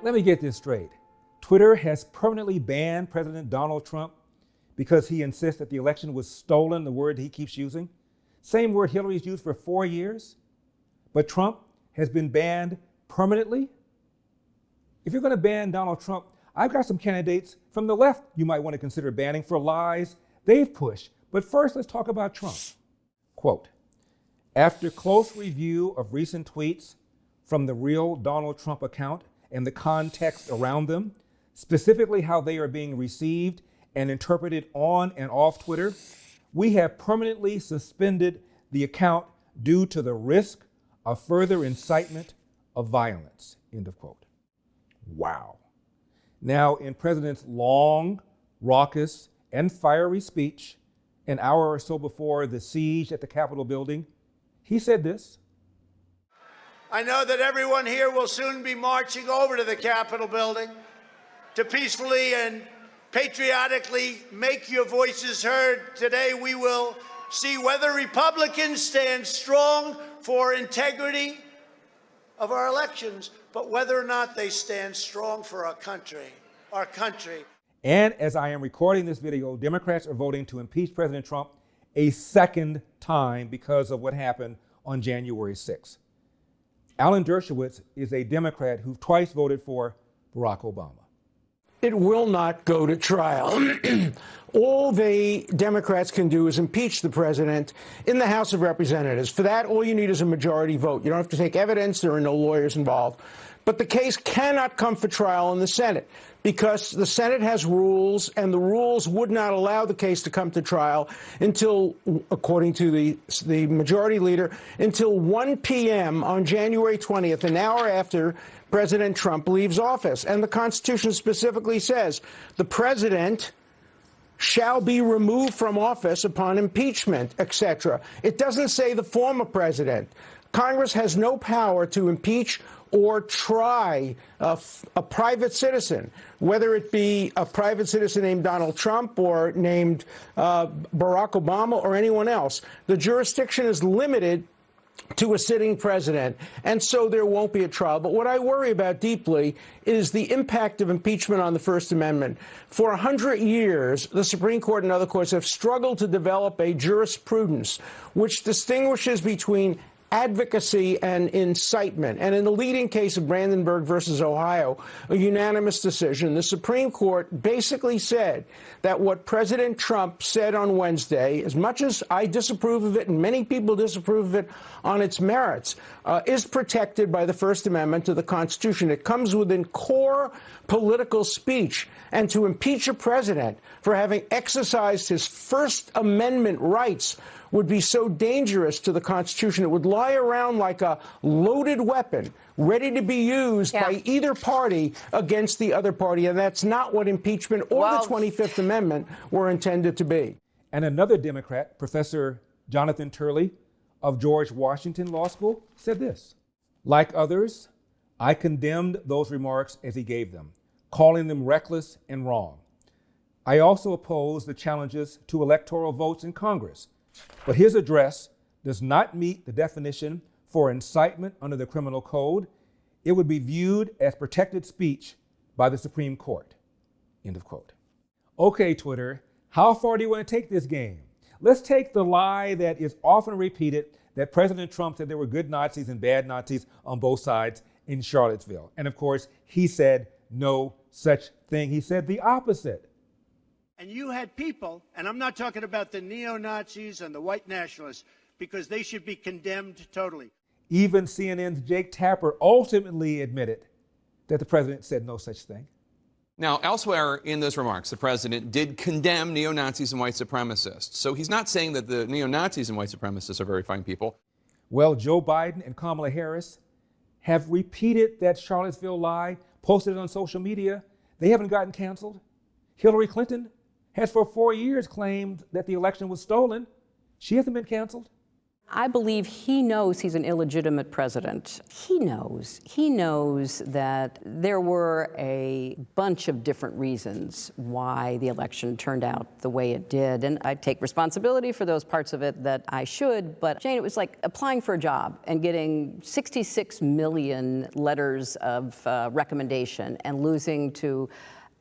Let me get this straight. Twitter has permanently banned President Donald Trump because he insists that the election was stolen, the word he keeps using. Same word Hillary's used for 4 years. But Trump has been banned permanently? If you're going to ban Donald Trump, I've got some candidates from the left you might want to consider banning for lies they've pushed. But first, let's talk about Trump. Quote, after close review of recent tweets from the real Donald Trump account and the context around them, specifically how they are being received and interpreted on and off Twitter, we have permanently suspended the account due to the risk of further incitement of violence, end of quote. Wow. Now, in President's long, raucous, and fiery speech an hour or so before the siege at the Capitol building, he said this. I know that everyone here will soon be marching over to the Capitol building to peacefully and patriotically make your voices heard. Today we will see whether Republicans stand strong for integrity of our elections, but whether or not they stand strong for our country. And as I am recording this video, Democrats are voting to impeach President Trump a second time because of what happened on January 6th. Alan Dershowitz is a Democrat who twice voted for Barack Obama. It will not go to trial. All the Democrats can do is impeach the president in the House of Representatives. For that, all you need is a majority vote. You don't have to take evidence. There are no lawyers involved. But the case cannot come for trial in the Senate because the Senate has rules, and the rules would not allow the case to come to trial until, according to the majority leader, until 1 p.m. on January 20th, an hour after President Trump leaves office. And the Constitution specifically says the president shall be removed from office upon impeachment, etc. It doesn't say the former president. Congress has no power to impeach or try a private citizen, whether it be a private citizen named Donald Trump or named Barack Obama or anyone else. The jurisdiction is limited to a sitting president, and so there won't be a trial. But what I worry about deeply is the impact of impeachment on the First Amendment. For 100 years, the Supreme Court and other courts have struggled to develop a jurisprudence which distinguishes between advocacy and incitement. And in the leading case of Brandenburg versus Ohio, a unanimous decision, the Supreme Court basically said that what President Trump said on Wednesday, as much as I disapprove of it and many people disapprove of it on its merits, is protected by the First Amendment to the Constitution. It comes within core political speech. And to impeach a president for having exercised his First Amendment rights would be so dangerous to the Constitution. It would lie around like a loaded weapon, ready to be used by either party against the other party. And that's not what impeachment or the 25th Amendment were intended to be. And another Democrat, Professor Jonathan Turley of George Washington Law School, said this. Like others, I condemned those remarks as he gave them, calling them reckless and wrong. I also oppose the challenges to electoral votes in Congress. But his address does not meet the definition for incitement under the criminal code. It would be viewed as protected speech by the Supreme Court. End of quote. Okay, Twitter, how far do you want to take this game? Let's take the lie that is often repeated that President Trump said there were good Nazis and bad Nazis on both sides in Charlottesville. And of course, he said no such thing. He said the opposite. And you had people, and I'm not talking about the neo-Nazis and the white nationalists, because they should be condemned totally. Even CNN's Jake Tapper ultimately admitted that the president said no such thing. Now, elsewhere in those remarks, the president did condemn neo-Nazis and white supremacists. So he's not saying that the neo-Nazis and white supremacists are very fine people. Well, Joe Biden and Kamala Harris have repeated that Charlottesville lie, posted it on social media. They haven't gotten canceled. Hillary Clinton has for 4 years claimed that the election was stolen. She hasn't been canceled. I believe he knows he's an illegitimate president. He knows that there were a bunch of different reasons why the election turned out the way it did. And I take responsibility for those parts of it that I should. But Jane, it was like applying for a job and getting 66 million letters of recommendation and losing to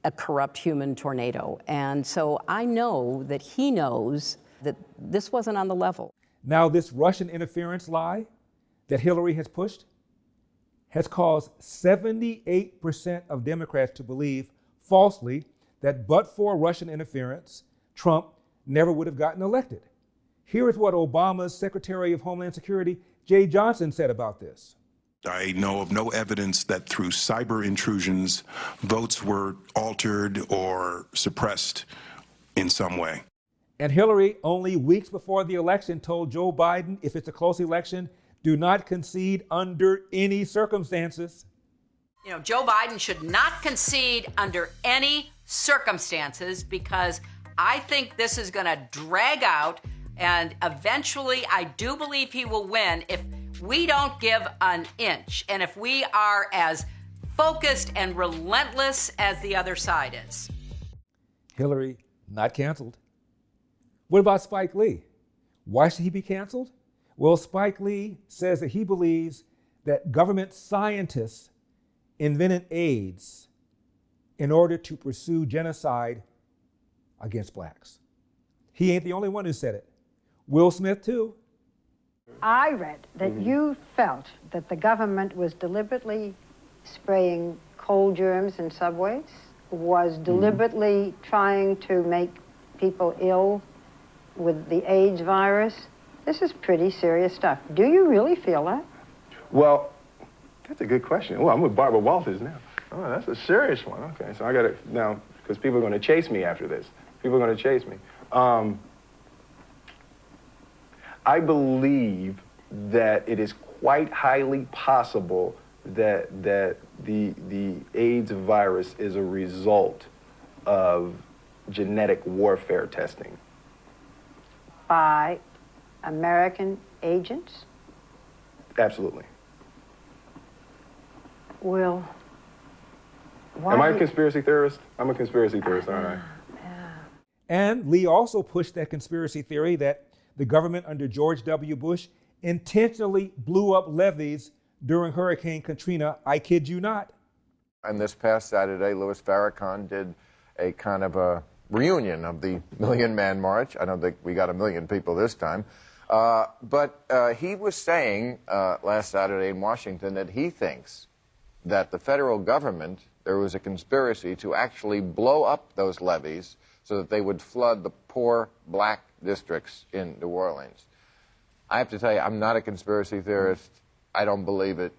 a corrupt human tornado. And so I know that he knows that this wasn't on the level. Now, this Russian interference lie that Hillary has pushed has caused 78% of Democrats to believe falsely that but for Russian interference, Trump never would have gotten elected. Here is what Obama's Secretary of Homeland Security, Jay Johnson, said about this. I know of no evidence that through cyber intrusions, votes were altered or suppressed in some way. And Hillary, only weeks before the election, told Joe Biden, if it's a close election, do not concede under any circumstances. You know, Joe Biden should not concede under any circumstances because I think this is going to drag out, and eventually I do believe he will win if we don't give an inch and if we are as focused and relentless as the other side is. Hillary, not canceled. What about Spike Lee? Why should he be canceled? Well, Spike Lee says that he believes that government scientists invented AIDS in order to pursue genocide against blacks. He ain't the only one who said it. Will Smith, too. I read that you felt that the government was deliberately spraying cold germs in subways, was deliberately trying to make people ill with the AIDS virus. This is pretty serious stuff. Do you really feel that? Well, that's a good question. Well, I'm with Barbara Walters now. Oh, that's a serious one. Okay, so I got to, now, because people are going to chase me after this. People are going to chase me. I believe that it is quite highly possible that the AIDS virus is a result of genetic warfare testing. By American agents? Absolutely. Well, why? Am I a conspiracy theorist? I'm a conspiracy theorist, aren't I? And Lee also pushed that conspiracy theory that the government under George W. Bush intentionally blew up levees during Hurricane Katrina. I kid you not. And this past Saturday, Louis Farrakhan did a kind of a reunion of the Million Man March. I don't think we got 1 million people this time. But he was saying last Saturday in Washington that he thinks that the federal government, there was a conspiracy to actually blow up those levees so that they would flood the poor black districts in New Orleans. I have to tell you, I'm not a conspiracy theorist. I don't believe it.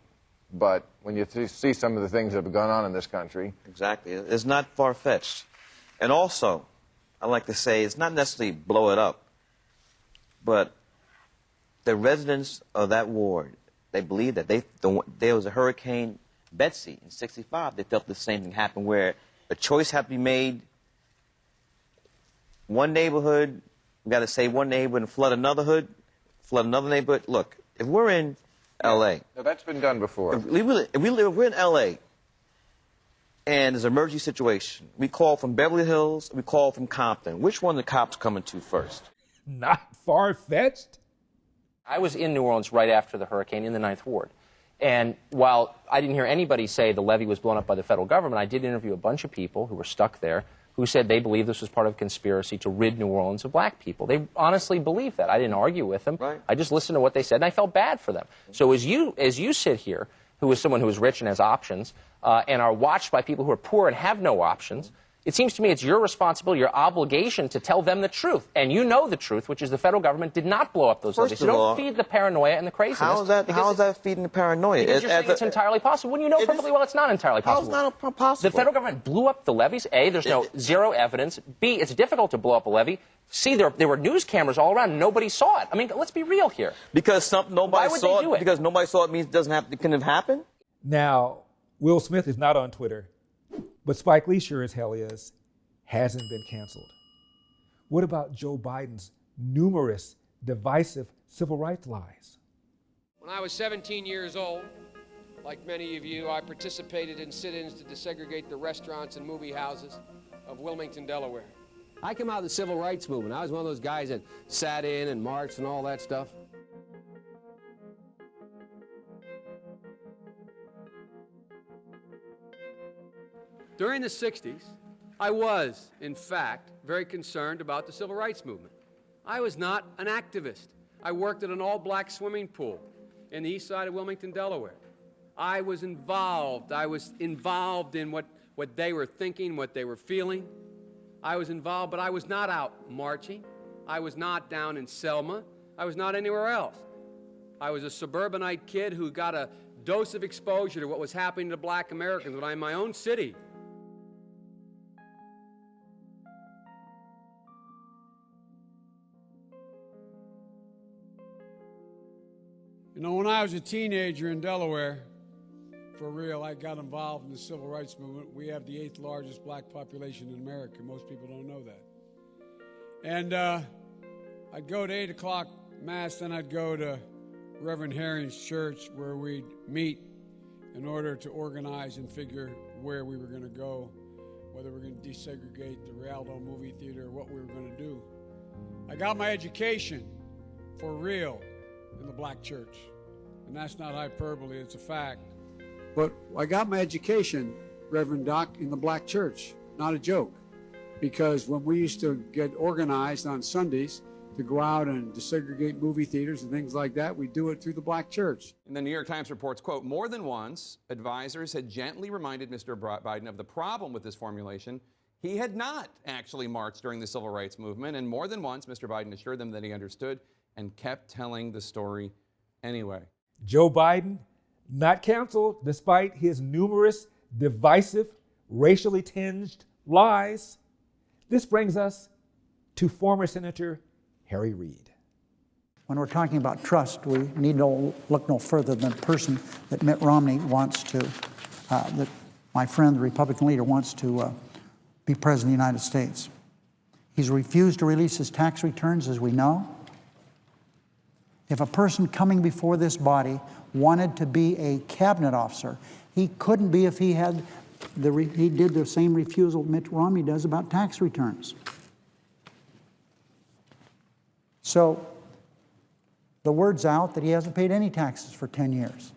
But when you see some of the things that have gone on in this country... Exactly. It's not far-fetched. And also, I like to say, it's not necessarily blow it up, but the residents of that ward, they believe that there was a Hurricane Betsy in '65. They felt the same thing happened where a choice had to be made. One neighborhood, we got to save one neighborhood and flood another hood, flood another neighborhood. Look, if we're in L.A. No, that's been done before. If we're in L.A. and there's an emergency situation, we call from Beverly Hills, we call from Compton. Which one are the cops coming to first? Not far-fetched. I was in New Orleans right after the hurricane in the 9th Ward. And while I didn't hear anybody say the levee was blown up by the federal government, I did interview a bunch of people who were stuck there who said they believed this was part of a conspiracy to rid New Orleans of black people. They honestly believed that. I didn't argue with them. Right. I just listened to what they said, and I felt bad for them. So as you sit here, who is someone who is rich and has options, and are watched by people who are poor and have no options, it seems to me it's your responsibility, your obligation to tell them the truth. And you know the truth, which is the federal government did not blow up those levees. So don't feed the paranoia and the craziness. How is that feeding the paranoia? Because you're saying it's entirely possible. When you know perfectly well it's not entirely possible. How is not possible? The federal government blew up the levees. A, there's zero evidence. B, it's difficult to blow up a levee. C, there were news cameras all around. Nobody saw it. I mean, let's be real here. Because nobody saw it. Because nobody saw it means it couldn't have happened? Now, Will Smith is not on Twitter, but Spike Lee sure as hell is. Hasn't been canceled. What about Joe Biden's numerous divisive civil rights lies. When I was 17 years old, like many of you, I participated in sit-ins to desegregate the restaurants and movie houses of Wilmington, Delaware. I came out of the civil rights movement. I was one of those guys that sat in and marched and all that stuff. During the 60s, I was, in fact, very concerned about the civil rights movement. I was not an activist. I worked at an all-black swimming pool in the east side of Wilmington, Delaware. I was involved in what they were thinking, what they were feeling. I was involved, but I was not out marching. I was not down in Selma. I was not anywhere else. I was a suburbanite kid who got a dose of exposure to what was happening to black Americans when I'm in my own city. You know, when I was a teenager in Delaware, for real, I got involved in the civil rights movement. We have the 8th largest black population in America. Most people don't know that. And I'd go to 8 o'clock Mass, then I'd go to Reverend Herring's church where we'd meet in order to organize and figure where we were going to go, whether we were going to desegregate the Rialto movie theater or what we were going to do. I got my education for real in the black church. And that's not hyperbole, it's a fact. But I got my education, Reverend Doc, in the black church, not a joke. Because when we used to get organized on Sundays to go out and desegregate movie theaters and things like that, we do it through the black church. And the New York Times reports, quote, more than once, advisors had gently reminded Mr. Biden of the problem with this formulation. He had not actually marched during the civil rights movement, and more than once, Mr. Biden assured them that he understood and kept telling the story anyway. Joe Biden, not canceled despite his numerous divisive, racially tinged lies. This brings us to former Senator Harry Reid. When we're talking about trust, we need to look no further than the person that Mitt Romney wants to, that my friend, the Republican leader, wants to be president of the United States. He's refused to release his tax returns, as we know. If a person coming before this body wanted to be a cabinet officer, he couldn't be if he had he did the same refusal Mitt Romney does about tax returns. So the word's out that he hasn't paid any taxes for 10 years.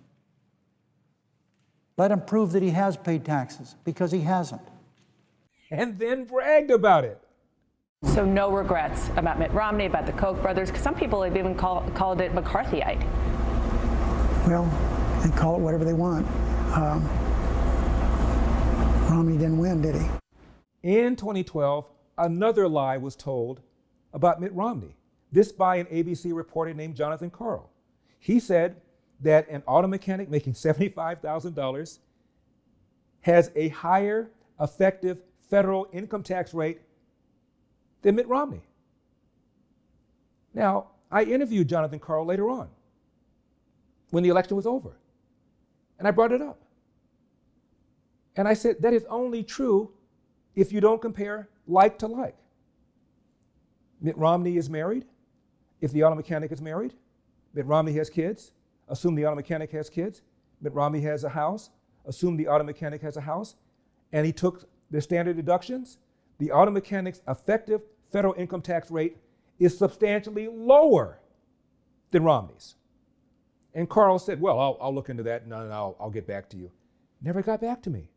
Let him prove that he has paid taxes, because he hasn't. And then bragged about it. So no regrets about Mitt Romney, about the Koch brothers, because some people have even called it McCarthyite. Well, they call it whatever they want. Romney didn't win, did he? In 2012, another lie was told about Mitt Romney. This by an ABC reporter named Jonathan Karl. He said that an auto mechanic making $75,000 has a higher effective federal income tax rate than Mitt Romney. Now, I interviewed Jonathan Karl later on when the election was over, and I brought it up. And I said, that is only true if you don't compare like to like. Mitt Romney is married. If the auto mechanic is married, Mitt Romney has kids. Assume the auto mechanic has kids. Mitt Romney has a house. Assume the auto mechanic has a house. And he took the standard deductions. The auto mechanic's effective federal income tax rate is substantially lower than Romney's. And Karl said, well, I'll look into that and I'll get back to you. Never got back to me.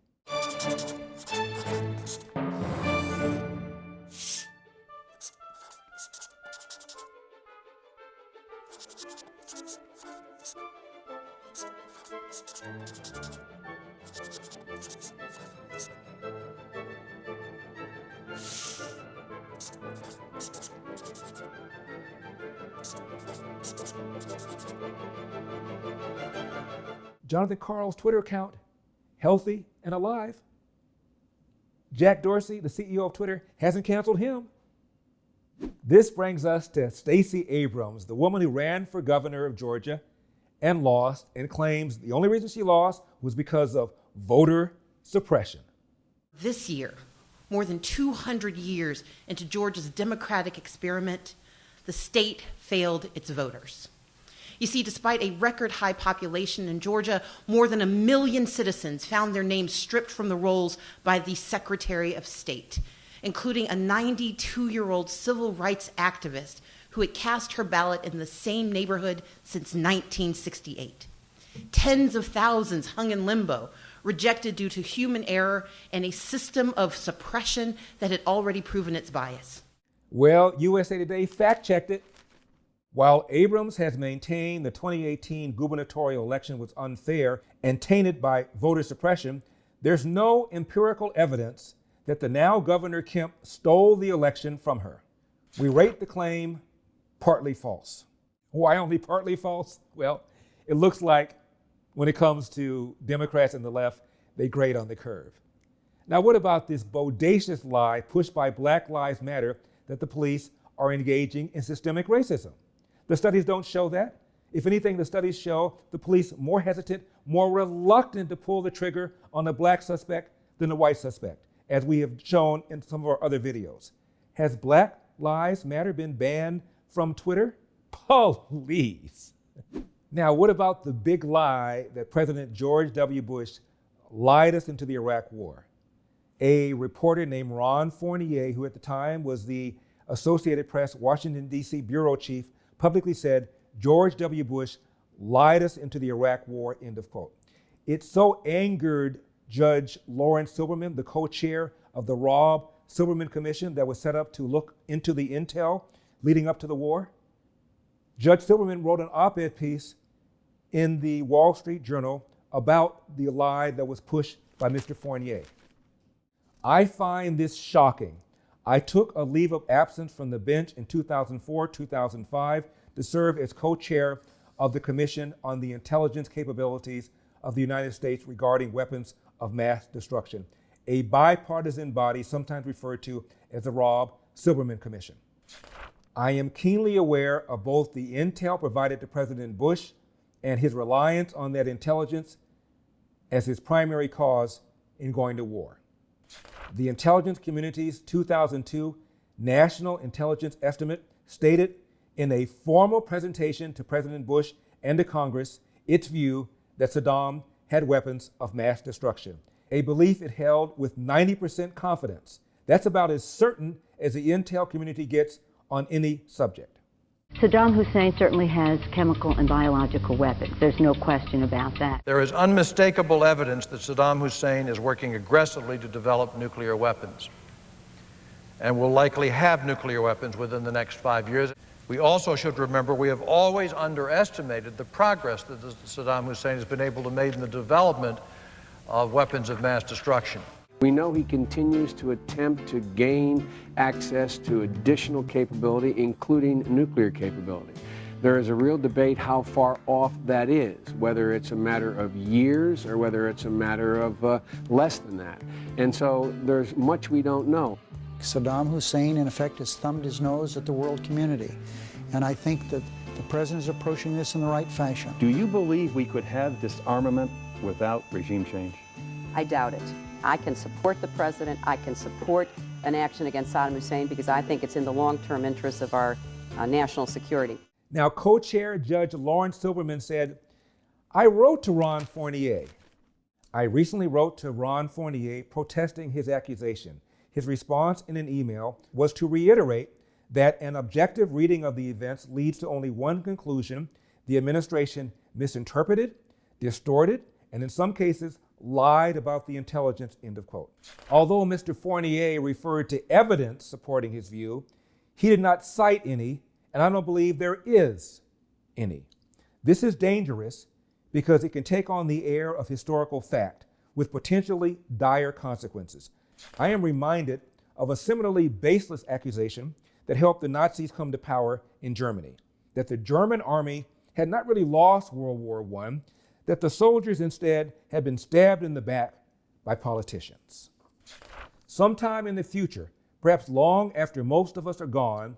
Jonathan Karl's Twitter account, healthy and alive. Jack Dorsey, the CEO of Twitter, hasn't canceled him. This brings us to Stacey Abrams, the woman who ran for governor of Georgia and lost, and claims the only reason she lost was because of voter suppression. This year, more than 200 years into Georgia's democratic experiment, the state failed its voters. You see, despite a record high population in Georgia, more than 1 million citizens found their names stripped from the rolls by the Secretary of State, including a 92-year-old civil rights activist who had cast her ballot in the same neighborhood since 1968. Tens of thousands hung in limbo, rejected due to human error and a system of suppression that had already proven its bias. Well, USA Today fact-checked it. While Abrams has maintained the 2018 gubernatorial election was unfair and tainted by voter suppression, there's no empirical evidence that the now Governor Kemp stole the election from her. We rate the claim partly false. Why only partly false? Well, it looks like when it comes to Democrats and the left, they grade on the curve. Now, what about this bodacious lie pushed by Black Lives Matter that the police are engaging in systemic racism? The studies don't show that. If anything, the studies show the police more hesitant, more reluctant to pull the trigger on a black suspect than a white suspect, as we have shown in some of our other videos. Has Black Lives Matter been banned from Twitter? Please. Now, what about the big lie that President George W. Bush lied us into the Iraq War? A reporter named Ron Fournier, who at the time was the Associated Press Washington, D.C. bureau chief, publicly said George W. Bush lied us into the Iraq War, end of quote. It so angered Judge Lawrence Silberman, the co-chair of the Rob Silberman Commission that was set up to look into the intel leading up to the war. Judge Silberman wrote an op-ed piece in the Wall Street Journal about the lie that was pushed by Mr. Fournier. I find this shocking. I took a leave of absence from the bench in 2004, 2005 to serve as co-chair of the Commission on the Intelligence Capabilities of the United States regarding weapons of mass destruction, a bipartisan body sometimes referred to as the Rob Silberman Commission. I am keenly aware of both the intel provided to President Bush and his reliance on that intelligence as his primary cause in going to war. The intelligence community's 2002 National Intelligence Estimate stated in a formal presentation to President Bush and to Congress its view that Saddam had weapons of mass destruction, a belief it held with 90% confidence. That's about as certain as the intel community gets on any subject. Saddam Hussein certainly has chemical and biological weapons. There's no question about that. There is unmistakable evidence that Saddam Hussein is working aggressively to develop nuclear weapons and will likely have nuclear weapons within the next 5 years. We also should remember we have always underestimated the progress that Saddam Hussein has been able to make in the development of weapons of mass destruction. We know he continues to attempt to gain access to additional capability, including nuclear capability. There is a real debate how far off that is, whether it's a matter of years or whether it's a matter of less than that. And so there's much we don't know. Saddam Hussein, in effect, has thumbed his nose at the world community. And I think that the president is approaching this in the right fashion. Do you believe we could have disarmament without regime change? I doubt it. I can support the president. I can support an action against Saddam Hussein because I think it's in the long-term interests of our national security. Now, co-chair Judge Lawrence Silberman said, I wrote to Ron Fournier. I recently wrote to Ron Fournier protesting his accusation. His response in an email was to reiterate that an objective reading of the events leads to only one conclusion: the administration misinterpreted, distorted, and in some cases, lied about the intelligence, end of quote. Although Mr. Fournier referred to evidence supporting his view, he did not cite any, and I don't believe there is any. This is dangerous because it can take on the air of historical fact with potentially dire consequences. I am reminded of a similarly baseless accusation that helped the Nazis come to power in Germany, that the German army had not really lost World War I, that the soldiers instead had been stabbed in the back by politicians. Sometime in the future, perhaps long after most of us are gone,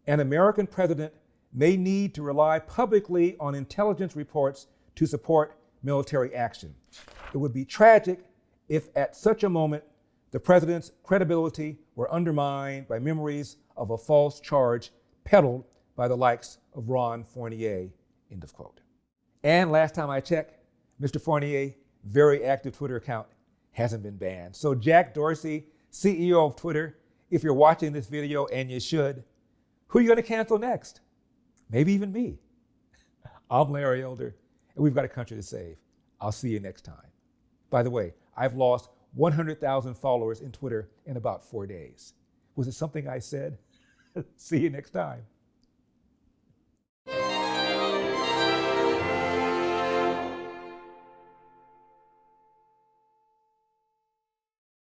an American president may need to rely publicly on intelligence reports to support military action. It would be tragic if at such a moment the president's credibility were undermined by memories of a false charge peddled by the likes of Ron Fournier, end of quote. And last time I checked, Mr. Fournier's very active Twitter account hasn't been banned. So Jack Dorsey, CEO of Twitter, if you're watching this video, and you should, who are you going to cancel next? Maybe even me. I'm Larry Elder, and we've got a country to save. I'll see you next time. By the way, I've lost 100,000 followers in Twitter in about 4 days. Was it something I said? See you next time.